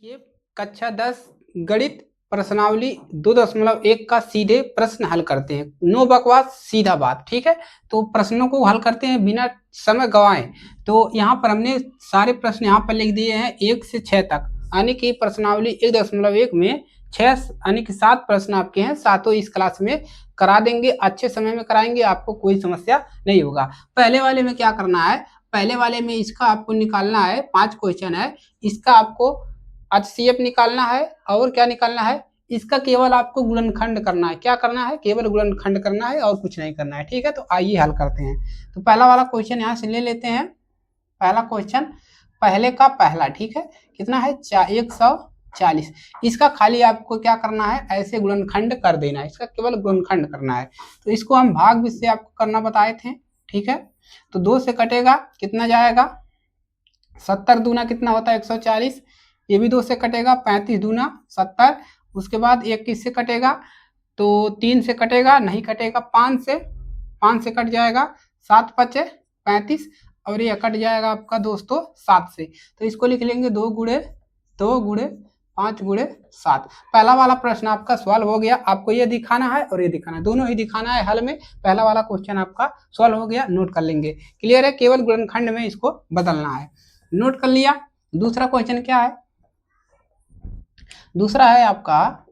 ये कक्षा 10 गणित प्रश्नावली 2.1 का सीधे प्रश्न हल करते हैं। नो बकवास, सीधा बात। ठीक है, तो प्रश्नों को हल करते हैं बिना समय गवाएं। तो यहाँ पर हमने सारे प्रश्न यहाँ पर लिख दिए हैं 1 से 6 तक, यानी कि प्रश्नावली 1.1 में 6 यानी कि 7 प्रश्न आपके हैं। सातों इस क्लास में करा देंगे, अच्छे समय में कराएंगे, आपको कोई समस्या नहीं होगा। पहले वाले में क्या करना है, पहले वाले में इसका आपको निकालना है, 5 क्वेश्चन है, इसका आपको HCF निकालना है और क्या निकालना है, इसका केवल आपको गुणनखंड करना है। क्या करना है, केवल गुणनखंड करना है और कुछ नहीं करना है। ठीक है, तो आइए हल करते हैं। तो पहला वाला क्वेश्चन यहाँ से ले लेते हैं। पहला क्वेश्चन पहले का पहला, ठीक है, कितना है 140। इसका खाली आपको क्या करना है, ऐसे गुणनखंड कर देना है, इसका केवल गुणनखंड करना है। तो इसको हम भाग से आपको करना बताए थे। ठीक है, तो 2 से कटेगा, कितना जाएगा 70 दूना कितना होता है 140, ये भी 2 से कटेगा, 35 दूना 70। उसके बाद 21 से कटेगा, तो 3 से कटेगा, नहीं कटेगा, 5 से कट जाएगा, 7 पचे 35 और ये कट जाएगा आपका दोस्तों 7 से। तो इसको लिख लेंगे 2 गुणे 5 गुणे 7। पहला वाला प्रश्न आपका सॉल्व हो गया। आपको ये दिखाना है और ये दिखाना है, दोनों ही दिखाना है हल में। पहला वाला क्वेश्चन आपका सॉल्व हो गया, नोट कर लेंगे। क्लियर है, केवल गुणनखंड में इसको बदलना है, नोट कर लिया। दूसरा क्वेश्चन क्या है, दूसरा है आपका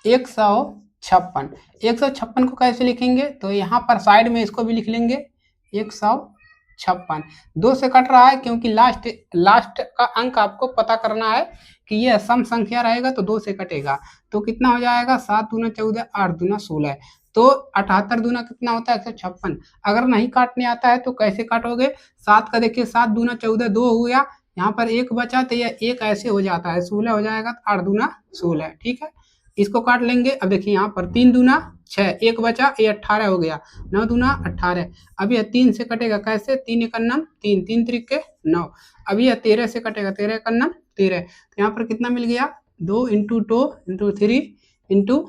156। 156 को कैसे लिखेंगे, तो यहाँ पर साइड में इसको भी लिख लेंगे 156। 2 से कट रहा है क्योंकि लास्ट का अंक आपको पता करना है कि ये सम संख्या रहेगा, तो 2 से कटेगा, तो कितना हो जाएगा 7 दूना 14, 8 दूना 16, तो 78 दूना कितना होता है 156। अगर नहीं काटने आता है तो कैसे काटोगे, 7 का देखिए 7 दूना 14, 2 हो गया, यहाँ पर 1 बचा, तो यह 1 ऐसे हो जाता है, 16 हो जाएगा, तो 8 दूना 16। ठीक है, इसको काट लेंगे। अब देखिए यहाँ पर 3 दूना 6, 1 बचा, ये 18 हो गया, 9 दूना 18। अब यह 3 से कटेगा, कैसे, 3 एकन्नम 3, 3 त्रिके 9। अब यह 13 से कटेगा, 13 एकन्नम 13। तो यहाँ पर कितना मिल गया, 2 × 2 × 3 ×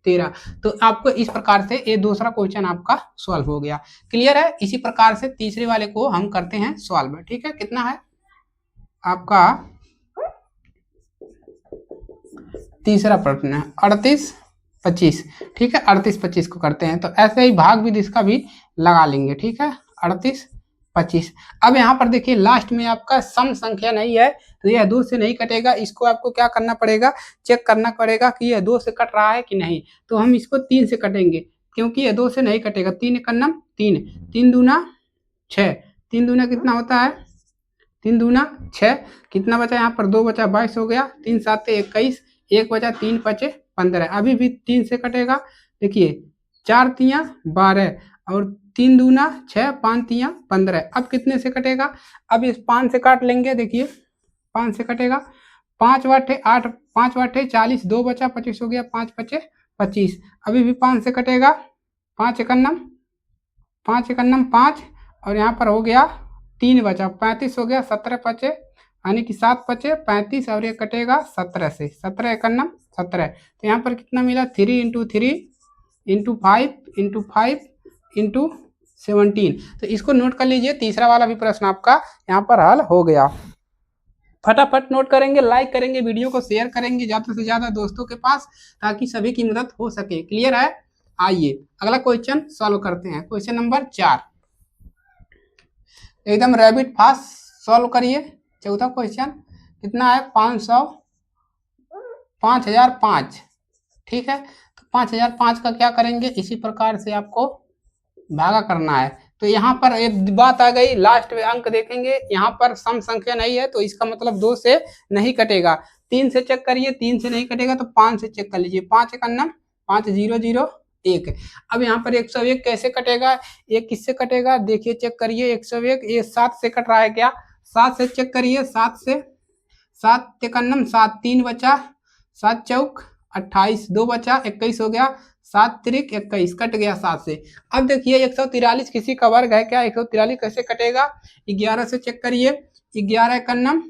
13। तो आपको इस प्रकार से ये दूसरा क्वेश्चन आपका सॉल्व हो गया। क्लियर है, इसी प्रकार से तीसरे वाले को हम करते हैं सॉल्व। ठीक है, कितना है आपका तीसरा प्रश्न है 38-25। ठीक है, 38-25 को करते हैं। तो ऐसे ही भाग भी इसका भी लगा लेंगे। ठीक है, 38-25। अब यहाँ पर देखिए लास्ट में आपका सम संख्या नहीं है, तो यह 2 से नहीं कटेगा। इसको आपको क्या करना पड़ेगा, चेक करना पड़ेगा कि यह 2 से कट रहा है कि नहीं। तो हम इसको 3 से कटेंगे, क्योंकि यह 2 से नहीं कटेगा। 3 एकन्नम 3, 3 दूना 6, 3 दूना कितना होता है 3 दूना 6, कितना बचा यहाँ पर 2 बचा, 22 हो गया, 3 7 21, 1 बचा, 3 5 15। अभी भी 3 से कटेगा, देखिए 4 तियाँ 12 और 3 दूना 6, 5 तियाँ 15। अब कितने से कटेगा, अब इस 5 से काट लेंगे, देखिए 5 से कटेगा, 5 वाटे 8, 5 वाटे 40, 2 बचा, 25 हो गया, 5 5 25। अभी भी 5 से कटेगा, 5 एकन्नम 5 और यहाँ पर हो गया 3 बचा, 35 हो गया, 17 पचे यानी कि 7 पचे 35 और ये कटेगा 17 से, 17 एकन्नम 17। तो यहाँ पर कितना मिला, 3 × 3 × 5 × 5 × 17। तो इसको नोट कर लीजिए। तीसरा वाला भी प्रश्न आपका यहाँ पर हल हो गया। फटाफट नोट करेंगे, लाइक करेंगे, वीडियो को शेयर करेंगे ज़्यादा से ज़्यादा दोस्तों के पास, ताकि सभी की मदद हो सके। क्लियर है, आइए अगला क्वेश्चन सॉल्व करते हैं। क्वेश्चन नंबर 4, एकदम रैबिट फास्ट सॉल्व करिए। चौथा क्वेश्चन कितना है 5005। ठीक है, तो 5005 का क्या करेंगे, इसी प्रकार से आपको भागा करना है। तो यहाँ पर एक बात आ गई, लास्ट में अंक देखेंगे, यहाँ पर सम संख्या नहीं है, तो इसका मतलब 2 से नहीं कटेगा। 3 से चेक करिए, 3 से नहीं कटेगा, तो 5 से चेक कर लीजिए, 5 एकन्नम 5 0 0 1। अब यहाँ पर 101 कैसे कटेगा, ये किससे कटेगा, देखिए चेक करिए, 101 ये 7 से कट रहा है क्या, 7 से चेक करिए, 7 से 7 एकन्नम 7, 3 बचा, 7 चौक 28, 2 बचा, 21 हो गया, 7 त्रिक 21, कट गया 7 से। अब देखिए 143 किसी का वर्ग है क्या, 143 कैसे कटेगा, 11 से चेक करिए, 11 एकन्नम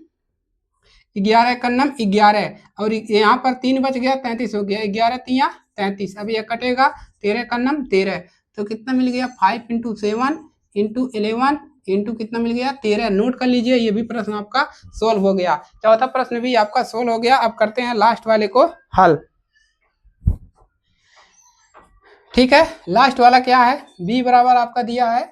11 और यहाँ पर 3 बच गया, 33 हो गया, 11 तियाँ 33। अब यह कटेगा 13 एकन्नम 13। तो कितना मिल गया, 5 × 7 × 11 इंटू कितना मिल गया 13। नोट कर लीजिए, ये भी प्रश्न आपका सोल्व हो गया। चौथा प्रश्न भी आपका सोल्व हो गया। अब करते हैं लास्ट वाले को हल। ठीक है, लास्ट वाला क्या है, b बराबर आपका दिया है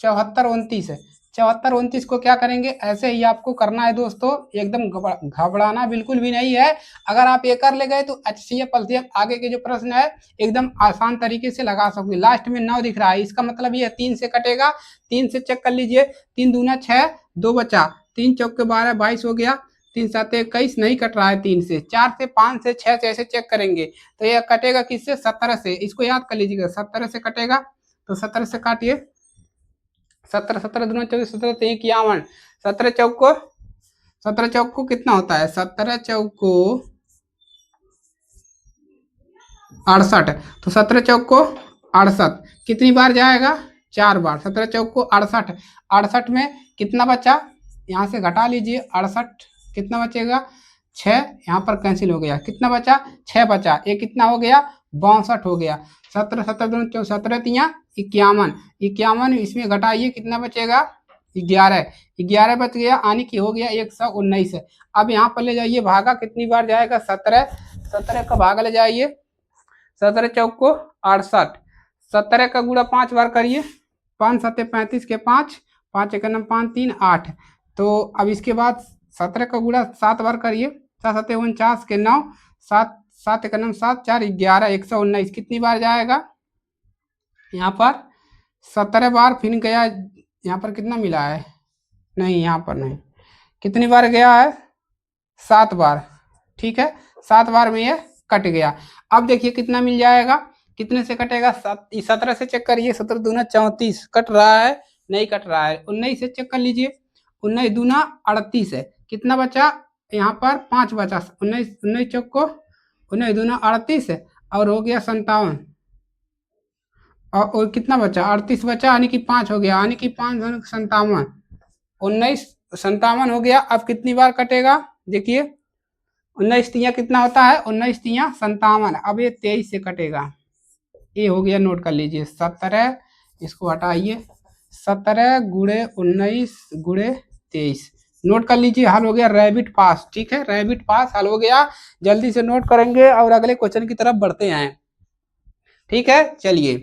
7429 है। 7429 को क्या करेंगे, ऐसे ही आपको करना है दोस्तों, एकदम घबराना बिल्कुल भी नहीं है। अगर आप ये कर ले गए तो HCF LCM आगे के जो प्रश्न है एकदम आसान तरीके से लगा सकते। लास्ट में 9 दिख रहा है, इसका मतलब ये 3 से कटेगा। 3 से चेक कर लीजिए, 3 दूना 6, 2 बचा, 3 चौके 12, 22 हो गया, 3 7 21 नहीं कट रहा है। 3 से 4 से 5 से 6 से ऐसे चेक करेंगे तो ये कटेगा किससे, 17 से। इसको याद कर लीजिएगा, 17 से कटेगा तो 17 से काटिए, 17 17 दूना 24, 17 3 51, 17 चौक को कितना होता है, 17 चौक को 68, तो 17 चौक को 68 कितनी बार जाएगा, 4 बार। 17 चौक को 68, 68 में कितना बचा, यहाँ से घटा लीजिए, 68 कितना बचेगा, 6, यहाँ पर कैंसिल हो गया, कितना बचा, 6 बचा, ये कितना हो गया, 62 हो गया। 17 17 दूना 17 तिया 51, 51 इसमें घटाइए कितना बचेगा, 11 बच गया, आने की हो गया 119 है। अब यहाँ पर ले जाइए भागा, कितनी बार जाएगा, 17 का भागा ले जाइए, 17 चौक को 68, 17 का गुणा 5 बार करिए, 5 7 35 के 5, 5 1 5 3 8। तो अब इसके बाद 17 का गुणा 7 बार करिए, 7 7 49 के 9, 7 7 1 7 4 11, 119 कितनी बार जाएगा, यहाँ पर 17 बार। फिर गया, यहाँ पर कितना मिला है, नहीं यहाँ पर नहीं, कितनी बार गया है, 7 बार। ठीक है, 7 बार में ये कट गया। अब देखिए कितना मिल जाएगा, कितने से कटेगा, 17 से चेक करिए, 17 दूना 34 कट रहा है, नहीं कट रहा है। 19 से चेक कर लीजिए, 19 दूना 38 है, कितना बचा, यहाँ पर 5 बचा, 19 चौक को 19 दूना 38 है, और हो गया 57, और कितना बचा, 38 बचा, यानी कि 5 हो गया, यानी कि 5 57, 19 57 हो गया। अब कितनी बार कटेगा, देखिए 19 तिया कितना होता है, 19 तिया 57, अब ये 23 से कटेगा, ये हो गया, नोट कर लीजिए 17, इसको हटाइए, 17 गुणे 19 गुणे 23, नोट कर लीजिए, हल हो गया, रैबिट पास। ठीक है, रैबिट पास हल हो गया, जल्दी से नोट करेंगे और अगले क्वेश्चन की तरफ बढ़ते हैं। ठीक है, चलिए,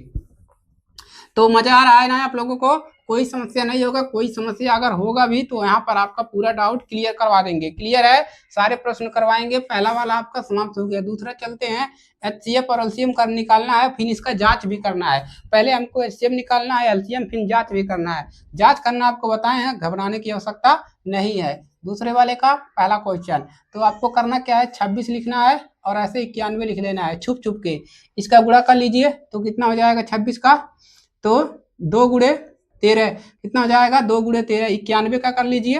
तो मजा आ रहा है ना आप लोगों को, कोई समस्या नहीं होगा, कोई समस्या अगर होगा भी तो यहाँ पर आपका पूरा डाउट क्लियर करवा देंगे। क्लियर है, सारे प्रश्न करवाएंगे। पहला वाला आपका समाप्त हो गया। दूसरा चलते हैं, HCF और LCM कर निकालना है, फिर इसका जांच भी करना है। पहले हमको HCF निकालना है, LCM, फिर जांच भी करना है। जांच करना आपको बताए हैं, घबराने की आवश्यकता नहीं है। दूसरे वाले का पहला क्वेश्चन, तो आपको करना क्या है, 26 लिखना है और ऐसे 91 लिख लेना है छुप छुप के। इसका गुणा कर लीजिए तो कितना हो जाएगा 26 का, तो 2 गुणे 13 कितना हो जाएगा, 2 गुणे 13 91 का कर लीजिए,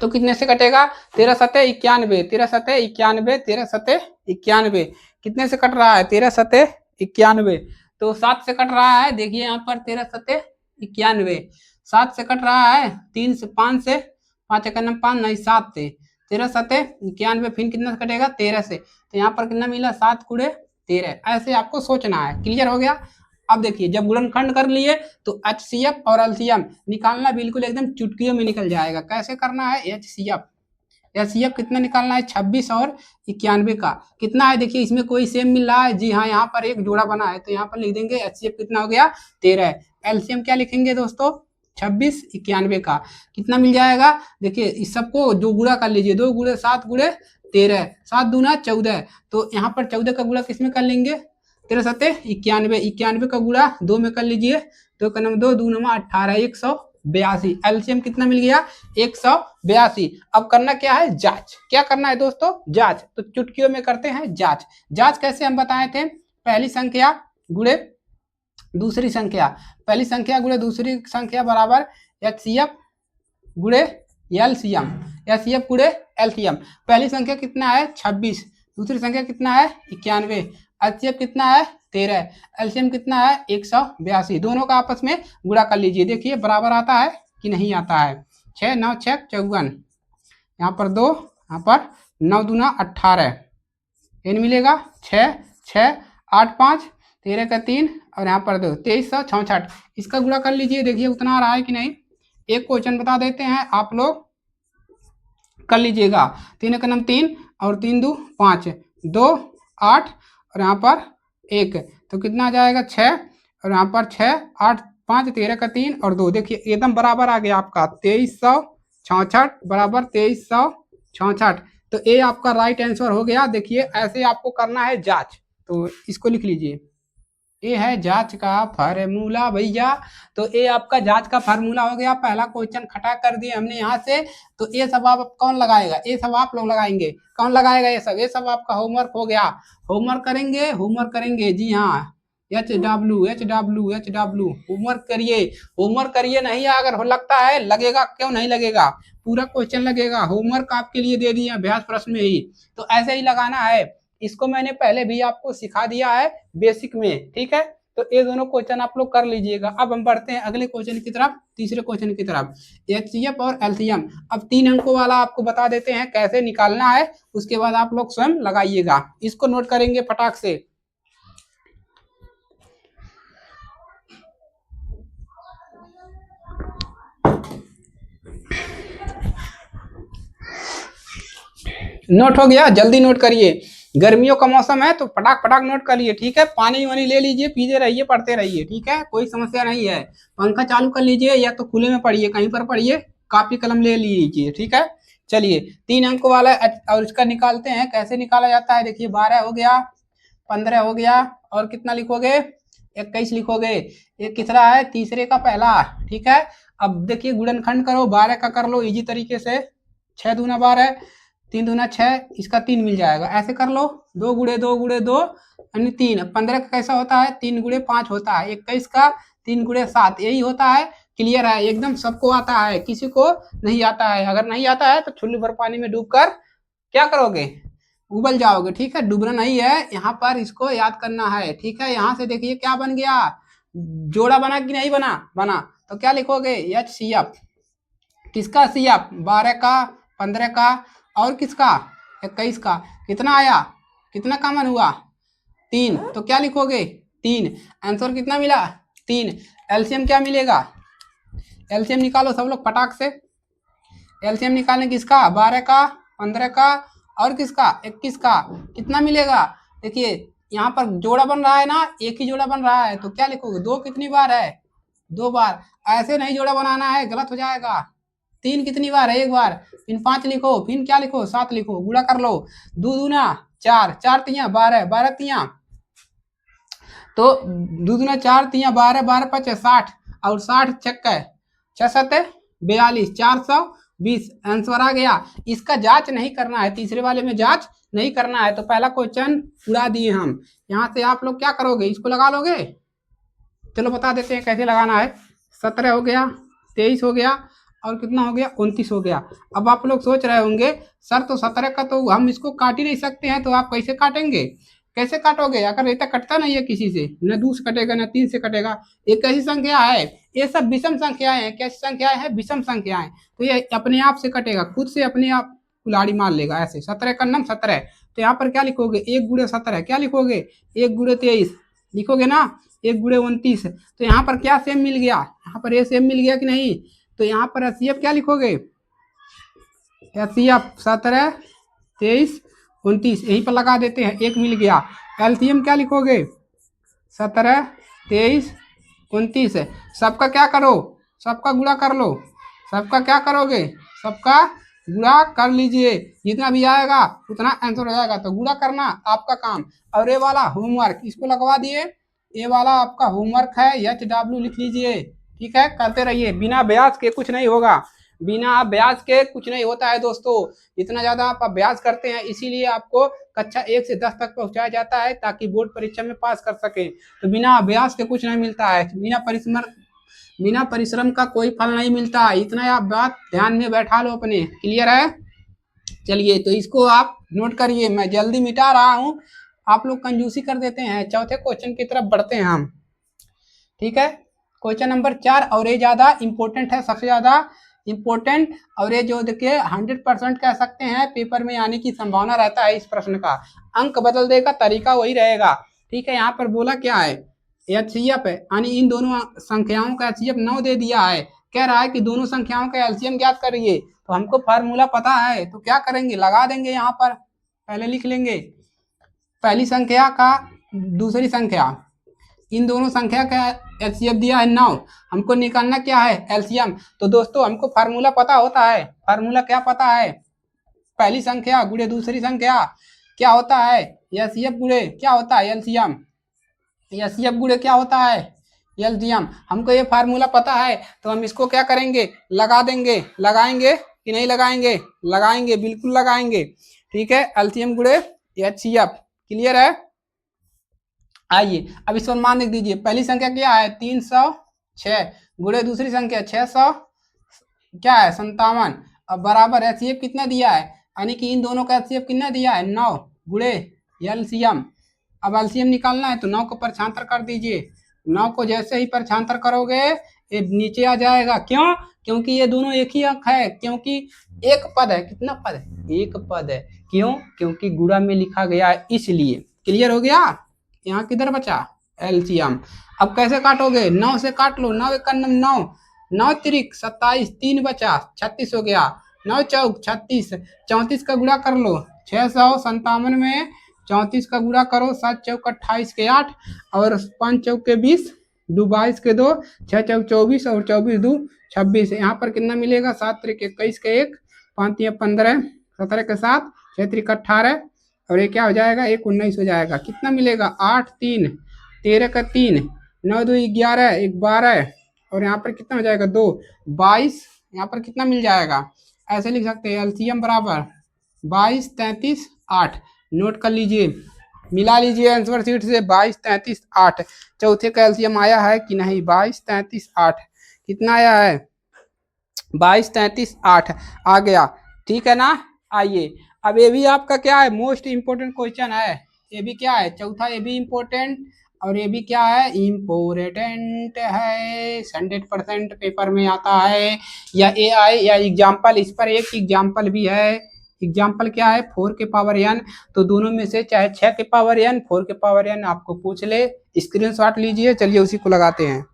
तो कितने से कटेगा, 13 सते 91, 13 सते 91, 13 सते 91 कितने से कट रहा है, 13 सते 91, तो 7 से कट रहा है। देखिए यहाँ पर 13 सते 91 7 से कट रहा है, 3 से 5 से 5 1 5 नहीं 7 से, 13 सते 91 फिर कितना से कटेगा, 13 से, तो यहाँ पर कितना मिला, 7 गुणे 13। ऐसे आपको सोचना है। क्लियर हो गया। अब देखिए, जब गुणनखंड कर लिए तो HCF और LCM निकालना बिल्कुल एकदम चुटकियों में निकल जाएगा। कैसे करना है, HCF कितना निकालना है, 26 और 91 का कितना है, देखिए इसमें कोई सेम मिल रहा है, जी हाँ, यहाँ पर एक जोड़ा बना है, तो यहाँ पर लिख देंगे HCF कितना हो गया, 13। LCM क्या लिखेंगे दोस्तों, 26 91 का कितना मिल जाएगा, देखिए इस सबको जो गुणा कर लीजिए, 2 गुणे 7 गुणे 13, 7 दूना 14, तो यहाँ पर 14 का गुणा किसमें कर लेंगे, 13 सते 91, 91 का गुणा 2 में कर लीजिए, 2 का 2 2 18, 182। एलसीएम कितना मिल गया, 182। अब करना क्या है, जांच। क्या करना है दोस्तों, जांच। तो चुटकियों में करते हैं जांच। जांच कैसे हम बताए थे, पहली संख्या गुणे दूसरी संख्या, पहली संख्या गुणे दूसरी संख्या बराबर HCF गुणे LCM, HCF गुणे LCM। पहली संख्या कितना है 26, दूसरी संख्या कितना है 91, HCF कितना है 13, LCM कितना है 182। दोनों का आपस में गुणा कर लीजिए, देखिए बराबर आता है कि नहीं आता है। 6 9 6 54, यहाँ पर 2, यहाँ पर 9 दूना 18, एन मिलेगा 6 6 8 5 13 का 3 और यहाँ पर दो 2366, इसका गुणा कर लीजिए, देखिए उतना आ रहा है कि नहीं। एक क्वेश्चन बता देते हैं, आप लोग कर लीजिएगा। 3 का नाम 3 और 3 2 5, 2 8 और यहाँ पर 1, तो कितना आ जाएगा 6 और यहाँ पर 6 8 5 13 का 3 और 2, देखिए एकदम बराबर आ गया आपका 2366 बराबर 2366। तो ये आपका राइट आंसर हो गया। देखिए ऐसे आपको करना है जांच, तो इसको लिख लीजिए, ये है जांच का फार्मूला भैया। तो ये आपका जांच का फार्मूला हो गया। पहला क्वेश्चन खटा कर दिए हमने यहाँ से। तो ये सब आप कौन लगाएगा, ये सब आप लोग लगाएंगे। कौन लगाएगा ये सब आपका होमवर्क हो गया। होमवर्क करेंगे जी हाँ, HW होमवर्क करिए, होमवर्क करिए। नहीं अगर हो लगता है लगेगा, क्यों नहीं लगेगा, पूरा क्वेश्चन लगेगा। होमवर्क आपके लिए दे दिया अभ्यास प्रश्न में ही, तो ऐसे ही लगाना है। इसको मैंने पहले भी आपको सिखा दिया है बेसिक में, ठीक है। तो ये दोनों क्वेश्चन आप लोग कर लीजिएगा। अब हम बढ़ते हैं अगले क्वेश्चन की तरफ, तीसरे क्वेश्चन की तरफ, HCF और LCM। अब 3 अंकों वाला आपको बता देते हैं कैसे निकालना है, उसके बाद आप लोग स्वयं लगाइएगा। इसको नोट करेंगे फटाक से। नोट हो गया, जल्दी नोट करिए। गर्मियों का मौसम है तो फटाक फटाक नोट करिए, ठीक है। पानी वानी ले लीजिए, पीते रहिए, पढ़ते रहिए, ठीक है, कोई समस्या नहीं है। पंखा चालू कर लीजिए या तो खुले में पढ़िए, कहीं पर पढ़िए, कापी कलम ले लीजिए, ठीक है। चलिए 3 अंकों वाला और इसका निकालते हैं, कैसे निकाला जाता है। देखिए 12 हो गया, 15 हो गया, और कितना लिखोगे, 21 लिखोगे। ये कितना है, तीसरे का पहला, ठीक है। अब देखिए गुणनखंड करो, 12 का कर लो इजी तरीके से, 6 दूना 12, 3 दूना 6, इसका 3 मिल जाएगा। ऐसे कर लो, 2 गुड़े 2 गुड़े 2 यानी 3। 15 का कैसा होता है, 3 गुड़े 5 होता है। 21 का 3 गुड़े 7, यही होता है। क्लियर है एकदम, सबको आता है, किसी को नहीं आता है। अगर नहीं आता है तो छुल्ली भर पानी में डूबकर क्या करोगे, उबल जाओगे, ठीक है। डूबना नहीं है यहाँ पर, इसको याद करना है, ठीक है। यहाँ से देखिए क्या बन गया, जोड़ा बना कि नहीं बना, बना। तो क्या लिखोगे, HCF, किसका CF, 12 का, 15 का और किसका, 21 का। कितना आया, कितना कॉमन हुआ, 3, तो क्या लिखोगे 3। आंसर कितना मिला, 3। LCM क्या मिलेगा, LCM निकालो सब लोग फटाक से। LCM निकालने किसका, 12 का, 15 का और किसका, 21 का। कितना मिलेगा, देखिए यहाँ पर जोड़ा बन रहा है ना, एक ही जोड़ा बन रहा है, तो क्या लिखोगे, 2 कितनी बार है, 2 बार। ऐसे नहीं जोड़ा बनाना है, गलत हो जाएगा। 3 कितनी बार है, 1 बार। फिर 5 लिखो, फिर क्या लिखो, 7 लिखो, गुणा कर लो, 2 दूना 4, 4 तियां 12, 12 तियां, तो 2 दूना 4 तियां 12, 12 5 60 और 60 छक्का 6 7 42, 420 आंसर आ गया। इसका जांच नहीं करना है, तीसरे वाले में जांच नहीं करना है। तो पहला क्वेश्चन उड़ा दिए हम। यहाँ से आप लोग क्या करोगे, इसको लगा लोगे। चलो बता देते हैं कैसे लगाना है। 17 हो गया, 23 हो गया और कितना हो गया, 29 हो गया। अब आप लोग सोच रहे होंगे सर तो 17 का तो हम इसको काट ही नहीं सकते हैं, तो आप कैसे काटेंगे, कैसे काटोगे। अगर रेता कटता नहीं है किसी से, न 2 से कटेगा न 3 से कटेगा। एक ऐसी संख्या है, ये सब विषम संख्याएं हैं। कैसी संख्याएं हैं, विषम संख्याएं। तो ये अपने आप से कटेगा, खुद से अपने आप कुल्हाड़ी मार लेगा ऐसे। 17 का नाम 17, तो यहाँ पर क्या लिखोगे, 1 गुड़े 17, क्या लिखोगे 1 गुड़े 23 लिखोगे ना, 1 गुड़े 29। तो यहाँ पर क्या सेम मिल गया, यहाँ पर ये सेम मिल गया कि नहीं। तो यहाँ पर HCF क्या लिखोगे, HCF 17 23 29, यहीं पर लगा देते हैं, 1 मिल गया। LCM क्या लिखोगे, 17 23 29, सबका क्या करो, सबका गुणा कर लो। सबका क्या करोगे, सबका गुणा कर लीजिए, जितना भी आएगा उतना आंसर हो जाएगा। तो गुणा करना आपका काम। और ये वाला होमवर्क इसको लगवा दिए, ये वाला आपका होमवर्क है, HW लिख लीजिए, ठीक है। करते रहिए, बिना अभ्यास के कुछ नहीं होगा, बिना अभ्यास के कुछ नहीं होता है दोस्तों। इतना ज्यादा आप अभ्यास करते हैं, इसीलिए आपको कक्षा 1 से 10 तक पहुंचाया जाता है, ताकि बोर्ड परीक्षा में पास कर सके। तो बिना अभ्यास के कुछ नहीं मिलता है, बिना परिश्रम का कोई फल नहीं मिलता। इतना आप बात ध्यान में बैठा लो अपने, क्लियर है। चलिए तो इसको आप नोट करिए, मैं जल्दी मिटा रहा हूँ, आप लोग कंजूसी कर देते हैं। चौथे क्वेश्चन की तरफ बढ़ते हैं हम, ठीक है। क्वेश्चन नंबर 4, और ये ज्यादा इंपॉर्टेंट है, सबसे ज्यादा इंपॉर्टेंट। और ये जो देखिए 100% कह सकते हैं पेपर में आने की संभावना रहता है इस प्रश्न का। अंक बदल देगा, तरीका वही रहेगा, ठीक है। यहाँ पर बोला क्या है, एचसीएफ है, यानी इन दोनों संख्याओं का एचसीएफ 9 दे दिया है। कह रहा है कि दोनों संख्याओं का एलसीएम ज्ञात करिए। तो हमको फार्मूला पता है, तो क्या करेंगे, लगा देंगे यहाँ पर, पहले लिख लेंगे पहली संख्या का दूसरी संख्या, इन दोनों संख्या का एचसीएफ दिया है 9, हमको निकालना क्या है, एलसीएम। तो दोस्तों हमको फार्मूला पता होता है, फार्मूला क्या पता है, पहली संख्या गुणे दूसरी संख्या क्या होता है, एचसीएफ गुणे क्या होता है, एलसीएम। एचसीएफ गुणे क्या होता है, एलसीएम। हमको ये फार्मूला पता है, तो हम इसको क्या करेंगे, लगा देंगे। लगाएंगे कि नहीं लगाएंगे, लगाएंगे, बिल्कुल लगाएंगे। ठीक है, एलसीएम गुणे एचसीएफ, क्लियर है। आइए अब इस पर मान लिख दीजिए, पहली संख्या क्या है 306 गुणे दूसरी संख्या 600 क्या है 57, अब बराबर एचसीएफ कितना दिया है, यानी कि इन दोनों का एचसीएफ कितना दिया है 9 गुणे एलसीएम। अब एलसीएम निकालना है तो 9 को परछांतर कर दीजिए, 9 को जैसे ही परछांतर करोगे ये नीचे आ जाएगा, क्यों, क्योंकि ये दोनों एक ही अंक है, क्योंकि एक पद है, कितना पद है, एक पद है, क्यों, क्योंकि गुणा में लिखा गया है इसलिए। क्लियर हो गया। यहाँ किधर बचा एलसीएम। अब कैसे काटोगे, 9 से काट लो, 9 एक 9, 9 त्रिक 27, 3 बचा 36 हो गया, 9 चौक 36, 34 का गुणा कर लो, 657 में 34 का गुणा करो, 7 चौक 28 के 8 और 5 चौक के 20, 2 22 के 2, 6 चौक 24 और 24 2 26। यहाँ पर कितना मिलेगा, 7 त्रिक 21 के 1, 5 या 15, 17 के 7, 6 त्रिक 18 और ये क्या हो जाएगा 1 19 हो जाएगा। कितना मिलेगा 8 3 13 का 3, 9 2 11 1 12 और यहाँ पर कितना हो जाएगा 2 22, यहाँ पर कितना मिल जाएगा, ऐसे लिख सकते हैं एलसीएम बराबर 22 33 8। नोट कर लीजिए, मिला लीजिए आंसर शीट से 22 33 8। चौथे का एलसीएम आया है कि नहीं, 22 33 8 कितना आया है 22 33 8 आ गया, ठीक है ना। आइए अब ये भी आपका क्या है, मोस्ट इंपोर्टेंट क्वेश्चन है, ये भी क्या है, चौथा ये भी इंपोर्टेंट और ये भी क्या है, इम्पोर्टेंट है, 100% पेपर में आता है, या एआई या एग्जाम्पल, इस पर एक एग्जाम्पल भी है। एग्जाम्पल क्या है, 4 के पावर n, तो दोनों में से चाहे 6 के पावर n 4 के पावर n आपको पूछ ले, स्क्रीनशॉट लीजिए। चलिए उसी को लगाते हैं।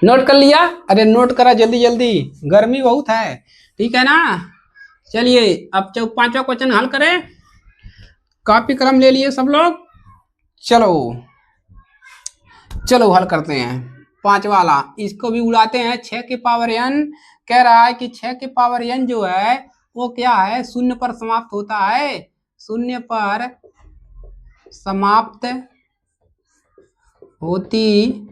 नोट कर लिया, अरे नोट करा जल्दी जल्दी, गर्मी बहुत है, ठीक है ना। चलिए अब 5वां क्वेश्चन हल करें, कॉपी कलम ले लिए सब लोग, चलो चलो हल करते हैं 5 वाला, इसको भी उड़ाते हैं। 6 के पावर n कह रहा है कि 6 के पावर n जो है वो क्या है, शून्य पर समाप्त होता है, शून्य पर समाप्त होती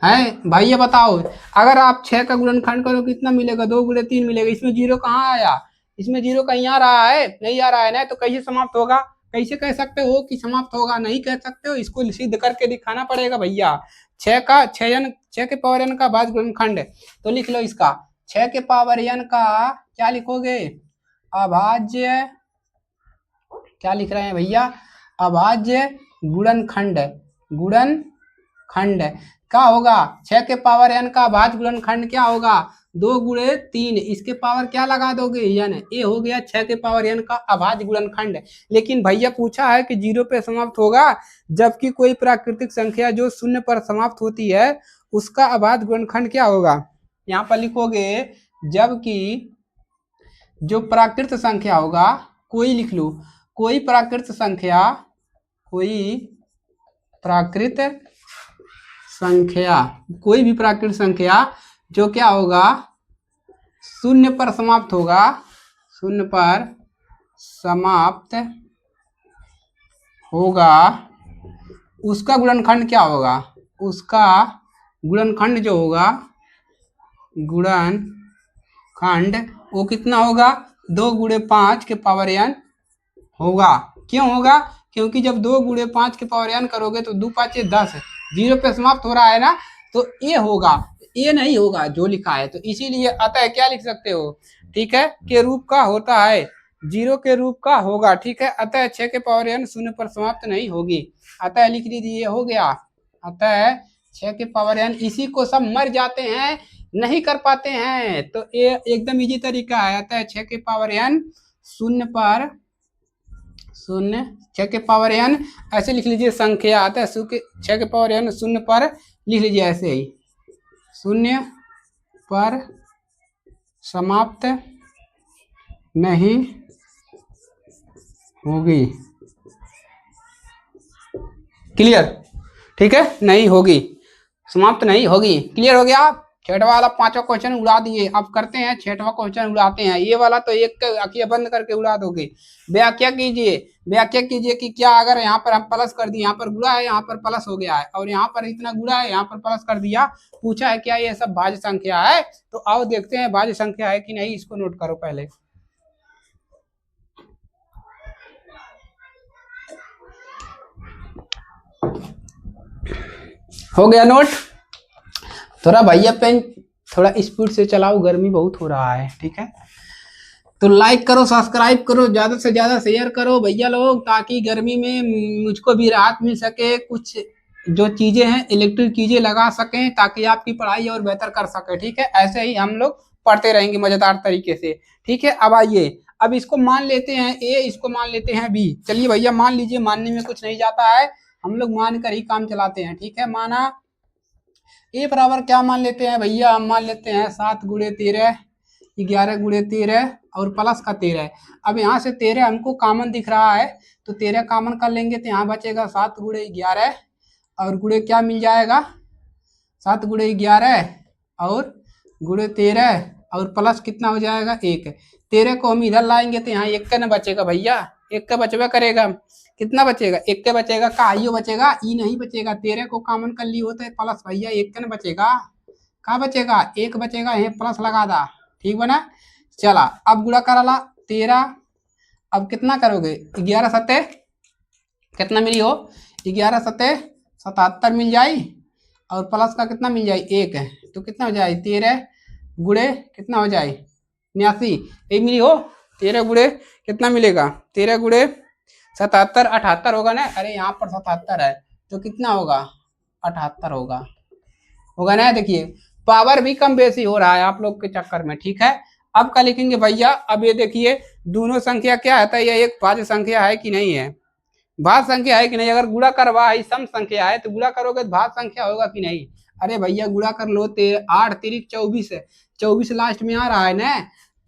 है। भाई ये बताओ, अगर आप 6 का गुणनखंड करो कितना मिलेगा, 2 गुणे 3 मिलेगा, इसमें जीरो कहाँ आया, इसमें जीरो कहीं आ रहा है, नहीं आ रहा है ना, तो कैसे समाप्त होगा, कैसे कह सकते हो कि समाप्त होगा, नहीं कह सकते हो, इसको सिद्ध करके दिखाना पड़ेगा भैया। 6 के पावर n का भाज्य गुणनखंड है, तो लिख लो इसका 6 के पावर n का क्या लिखोगे, अभाज्य, क्या लिख रहे हैं भैया, अभाज्य गुणनखंड, गुणनखंड क्या होगा, 6 के पावर n का अभाज्य गुणनखंड क्या होगा, 2 गुणे 3, इसके पावर क्या लगा दोगे n, ये हो गया 6 के पावर n का अभाज्य गुणनखंड। लेकिन भैया पूछा है कि 0 पे समाप्त होगा, जबकि कोई प्राकृतिक संख्या जो शून्य पर समाप्त होती है उसका अभाज्य गुणनखंड क्या होगा, यहाँ पर लिखोगे जबकि जो प्राकृत संख्या होगा, कोई लिख लो, कोई प्राकृत संख्या, कोई प्राकृत संख्या, कोई भी प्राकृत संख्या जो क्या होगा, शून्य पर समाप्त होगा, शून्य पर समाप्त होगा, उसका गुणनखंड क्या होगा, उसका गुणनखंड जो होगा, गुणनखंड वो कितना होगा, 2 गुणे 5 के पावर n होगा। क्यों होगा, क्योंकि जब 2 गुणे 5 के पावर n करोगे तो 2 5 10, 0 पे समाप्त हो रहा है ना, तो ये होगा, ये नहीं होगा जो लिखा है, तो इसीलिए अतः क्या लिख सकते हो, ठीक है, के रूप का होता है, 0 के रूप का होगा, ठीक है। अतः 6 के पावर n शून्य पर समाप्त नहीं होगी, अतः लिख लीजिए, हो गया, अतः 6 के पावर n, इसी को सब मर जाते हैं, नहीं कर पाते हैं तो ये एकदम इजी तरीका है। आता है 6 के पावर n शून्य पर शून्य 6 के पावर n ऐसे लिख लीजिए संख्या। आता है 6 के पावर n शून्य पर लिख लीजिए ऐसे ही, शून्य पर समाप्त नहीं होगी। क्लियर? ठीक है, नहीं होगी, समाप्त नहीं होगी। क्लियर हो गया? छठवां वाला पांचवा क्वेश्चन उड़ा दिए। अब करते हैं छठवां क्वेश्चन उड़ाते हैं। ये वाला तो एक आंखें बंद करके उड़ा दोगे। व्याख्या कीजिए, व्याख्या कीजिए कि क्या अगर यहाँ पर हम प्लस कर दिए, यहाँ पर गुणा है, यहाँ पर प्लस हो गया है, और यहाँ पर इतना गुणा है, यहाँ पर प्लस कर दिया, पूछा है क्या ये सब भाज्य संख्या है? तो आओ देखते हैं भाज्य संख्या है कि नहीं। इसको नोट करो पहले। हो गया नोट? थोड़ा भैया पेन थोड़ा स्पीड से चलाओ, गर्मी बहुत हो रहा है। ठीक है, तो लाइक करो, सब्सक्राइब करो, ज्यादा से ज्यादा शेयर करो भैया लोग, ताकि गर्मी में मुझको भी राहत मिल सके, कुछ जो चीजें हैं इलेक्ट्रिक चीजें लगा सकें, ताकि आपकी पढ़ाई और बेहतर कर सके। ठीक है, ऐसे ही हम लोग पढ़ते रहेंगे मजेदार तरीके से। ठीक है, अब आइए, अब इसको मान लेते हैं ए, इसको मान लेते हैं बी। चलिए भैया मान लीजिए, मानने में कुछ नहीं जाता है, हम लोग मान कर ही काम चलाते हैं। ठीक है, माना ए बराबर क्या मान लेते हैं भैया, हम मान लेते हैं 7 गुणे 13, 11 गुणे 13 और प्लस का 13। अब यहाँ से 13 हमको कॉमन दिख रहा है, तो 13 कॉमन कर लेंगे तो यहाँ बचेगा 7 गुणे 11 और गुणे क्या मिल जाएगा, 7 गुणे 11 और गुणे 13 और प्लस कितना हो जाएगा 1। 13 को हम इधर लाएंगे तो यहाँ 1 का न बचेगा भैया, 1 का बचवा करेगा, कितना बचेगा 1 का बचेगा, का आइयो बचेगा, ई नहीं बचेगा। 13 को कॉमन कर ली होता है प्लस भैया 1 का न बचेगा, का बचेगा 1 बचेगा, यहाँ प्लस लगा दा। ठीक बना? चला अब गुणा करा 13, अब कितना करोगे 11 सत्ते कितना मिली हो, 11 सत्ते 77 मिल जाए, और प्लस का कितना मिल जाए 1 है, तो कितना हो जाए 13 गुणे कितना हो जाए 89, ये मिली हो। 13 गुणे कितना मिलेगा, 13 गुणे 77 78 होगा ना, अरे यहाँ पर 77 है तो कितना होगा 78 होगा, होगा ना। देखिए पावर भी कम बेसी हो रहा है आप लोग के चक्कर में। ठीक है, अब क्या लिखेंगे भैया, अब ये देखिए दोनों संख्या क्या है, ये एक भाज्य संख्या है कि नहीं है, भाज्य संख्या है कि नहीं। अगर गुणा करवा है, सम संख्या है, तो गुणा करोगे तो भाज्य संख्या होगा कि नहीं। अरे भैया गुणा कर लो, 8 तिरिक 24 है, 24 लास्ट में आ रहा है ना,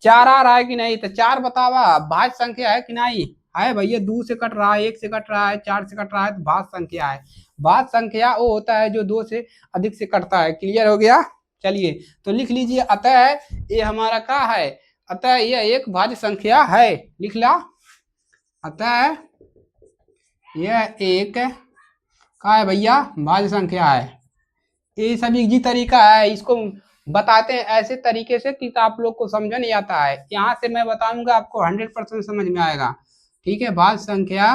4 आ रहा है कि नहीं, तो 4 बतावा भाज्य संख्या है कि नहीं है भैया। 2 से कट रहा है, 1 से कट रहा है, 4 से कट रहा है, तो भाज्य संख्या है। भाज्य संख्या वो होता है जो 2 से अधिक से कटता है। क्लियर हो गया? चलिए तो लिख लीजिए, अतः ये हमारा क्या है, अतः यह एक भाज्य संख्या है। लिख ला, अतः यह एक क्या है भैया, भाज्य संख्या है। ये सब इजी तरीका है, इसको बताते हैं ऐसे तरीके से कि आप लोग को समझ नहीं आता है। यहाँ से मैं बताऊंगा आपको 100% समझ में आएगा। ठीक है, भाज्य संख्या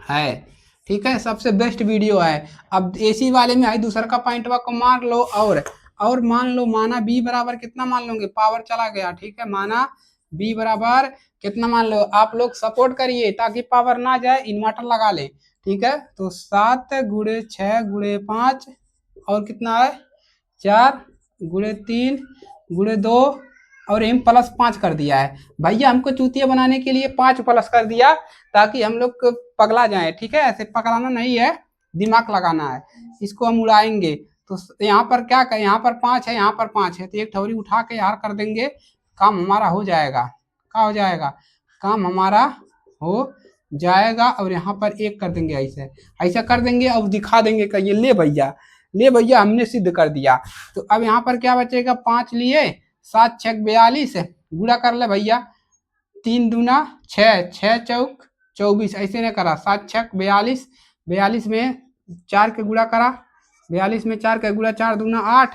है। ठीक है, सबसे बेस्ट वीडियो है। अब एसी वाले में आई दूसरा का पॉइंट को मार लो, और मान लो, माना बी बराबर कितना मान लोगे, पावर चला गया। ठीक है, माना बी बराबर कितना मान लो, आप लोग सपोर्ट करिए ताकि पावर ना जाए, इन्वर्टर लगा ले। ठीक है, तो 7 गुणे 6 गुणे 5 और कितना है 4 गुणे 3 गुणे 2 और एम प्लस 5 कर दिया है भैया। हमको चूतिया बनाने के लिए 5 प्लस कर दिया ताकि हम लोग पगला जाए। ठीक है, ऐसे पकड़ाना नहीं है, दिमाग लगाना है। इसको हम उड़ाएंगे तो यहाँ पर क्या करें, यहाँ पर 5 है, यहाँ पर 5 है, तो एक ठौरी उठा के यार कर देंगे, काम हमारा हो जाएगा। क्या हो जाएगा, काम हमारा हो जाएगा। और यहाँ पर 1 कर देंगे, ऐसे ऐसा कर देंगे और दिखा देंगे कि ये ले भैया हमने सिद्ध कर दिया। तो अब यहाँ पर क्या बचेगा, 5 लिए, 7 6 42 गुणा कर ले भैया, 3 दूना 6, 6 चौक 24, ऐसे ने करा, 7 6 42, 42 में 4 के गुणा करा, 42 में 4 का गुणा, 4 दूना 8,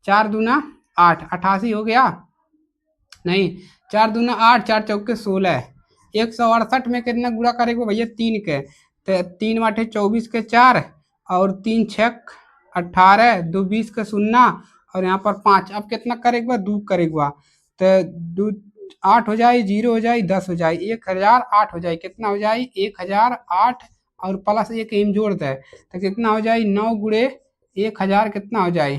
4 दूना 8, 88 हो गया नहीं, 4 दूना 8, 4 चौके 16, 168 में कितना गुणा करेगा भैया 3 के, तो 3 बाटे 24 के 4 और 3 6 18, 2 20 के 0 और यहाँ पर 5। अब कितना करेगा, 2 करेगा, तो 2 8 हो जाए, 0 हो जाए, 10 हो जाए, 1008 हो जाए, कितना हो जाए 1008 और प्लस 1 जोड़ दे तो कितना हो जाए 9 गुणे 1000 कितना हो जाए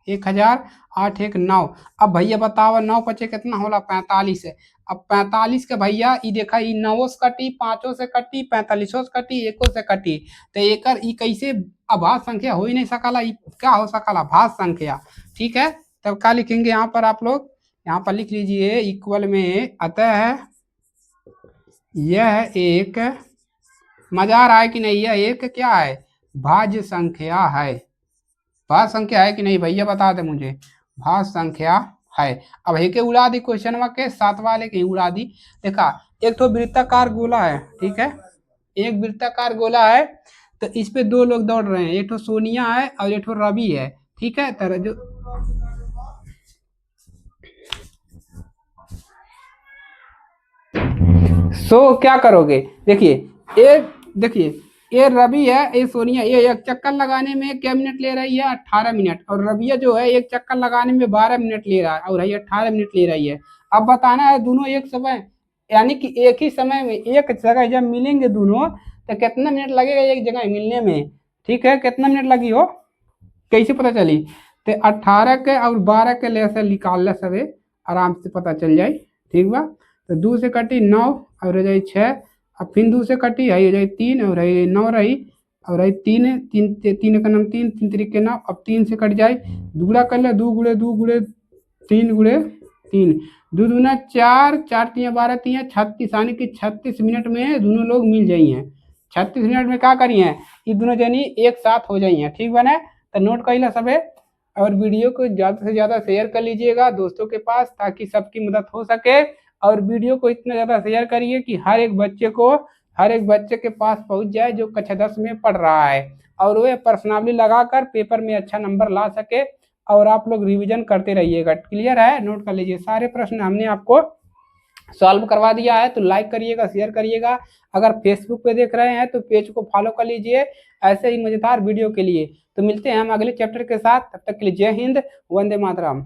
1000 8 1 9। अब भैया बताओ 9 पचे कितना होला 45 है। अब 45 के भैया ई देखा ई 9 से कटी, 5 से कटी, 45 से कटी, 1 से कटी, तो एकर ई कैसे अभाज्य संख्या हो ही नहीं सकला। ई क्या हो सकला भाज्य संख्या। ठीक है, तब क्या लिखेंगे यहाँ पर आप लोग, यहाँ पर लिख लीजिए इक्वल में, अतः यह एक, मजा आ रहा है कि नहीं, यह एक क्या है भाज्य संख्या है। भाज्य संख्या है कि नहीं भैया बता दे मुझे, भाज्य संख्या है। अब है के उड़ा दी क्वेश्चन के 7 वाले के उड़ा दी। देखा एक तो वृत्ताकार गोला है, ठीक है, एक वृत्ताकार गोला है, तो इस पे 2 लोग दौड़ रहे हैं, एक तो सोनिया है और एक तो रवि है। ठीक है, तो जो क्या करोगे, देखिए ये रवि है, ये सोनिया, ये एक चक्कर लगाने में क्या मिनट ले रही है 18 मिनट, और रविया जो है एक चक्कर लगाने में 12 मिनट ले रहा है, और ये 18 मिनट ले रही है। अब बताना है दोनों एक समय, यानी कि एक ही समय में एक जगह जब मिलेंगे दोनों, तो कितना मिनट लगेगा एक जगह मिलने में। ठीक है, कितना मिनट लगी हो, कैसे पता चली, तो 18 के और 12 के ले से निकाल ले सबे, आराम से पता चल जाए। ठीक बा, तो 2 से कटी 9 और रह जाए 6, अब फिर 2 से कटी है रही 3 और रही 9 रही, और रही 3 का नाम 3 3 तरीके 9। अब 3 से कट जाए, दुगुड़ा कर ले, 2 गुड़े 2 गुड़े 3 गुड़े 3, 2 दूना 4, 4 3 12 3 36, यानी कि 36 मिनट में दोनों लोग मिल जाइए। 36 मिनट में क्या करिए, ये दोनों जनी एक साथ हो जाइए। ठीक बने, तो नोट कर ला सबे, और वीडियो को ज़्यादा से ज़्यादा शेयर कर लीजिएगा दोस्तों के पास, ताकि सबकी मदद हो सके। और वीडियो को इतना ज़्यादा शेयर करिए कि हर एक बच्चे के पास पहुंच जाए जो कक्षा 10 में पढ़ रहा है, और वह पर्सनाली लगाकर पेपर में अच्छा नंबर ला सके। और आप लोग रिवीजन करते रहिएगा। क्लियर है, नोट कर लीजिए, सारे प्रश्न हमने आपको सॉल्व करवा दिया है। तो लाइक करिएगा, शेयर करिएगा। अगर फेसबुक पे देख रहे हैं तो पेज को फॉलो कर लीजिए ऐसे ही मजेदार वीडियो के लिए। तो मिलते हैं हम अगले चैप्टर के साथ, तब तक के लिए जय हिंद, वंदे मातरम।